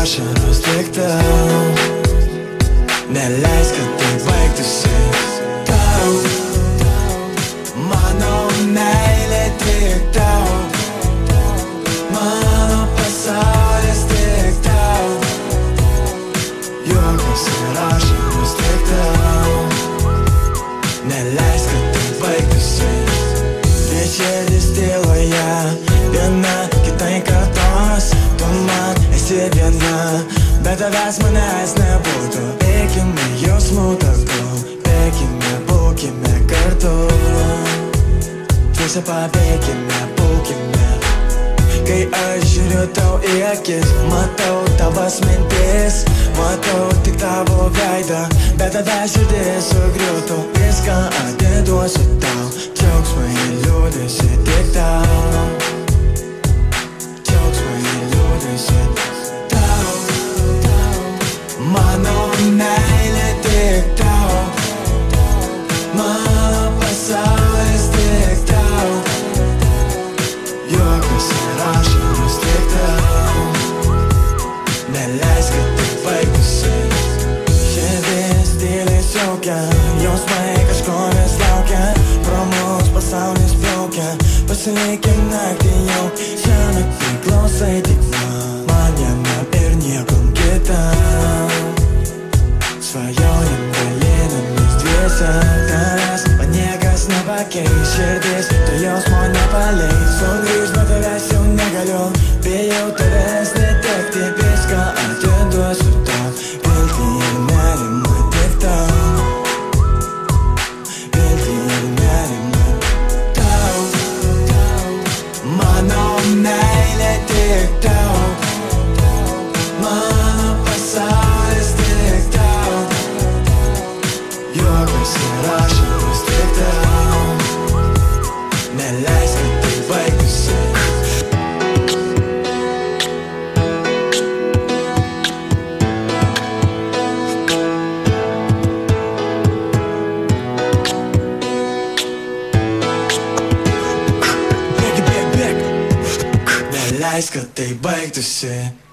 ašaros tik tau. Neleisk, kad tai baigtųsi. Tau, mano meilė tik tau. Mano pasaulis tik tau. Juokas ir ašaros tik tau. Neleisk, kad tai baigtųsi. Širdis tyloje, viena kitai kartos. Tu man esi viena, bet tavęs manęs nebūtų. Bėkime jausmų taku, bėkime, būkime kartu. Tiesa pabėkime, būkime. Kai aš žiūriu tau į akis, matau tavas mintis, matau tik tavo veidą, bet tada širdis sugriūtų. Viską atiduosiu tau, džiaugsmą ir liūdesį tik tau. Džiaugsmą ir liūdesį tau. Mano meilė tik tau. Mano pasaulis tik tau. Juokas ir ašaros tik tau. Neleisk, kad tai baigtųsi. Širdis tyliai šaukia, jausmai kažko vis laukia. Pro mus pasaulis plaukia, pasilikim naktį jau. Šią naktį klausai tik man jame ir niekam kitam. Svajojam dalinamės dviese, tavęs man niekas nepakeis. Širdis to jausmo nepaleis, sugrįž, bet tavęs jau negaliu. Bijau tavęs netekti, viską atiduosiu tau. Viltį ir nerimą tik tau. Viltį ir nerimą tau. Mano meilė tik tau. Mano pasaulis tik tau. Juokas ir ašaros tik tau. Neleisk, kad tai baigtųsi. Neleisk, kad tai baigtųsi.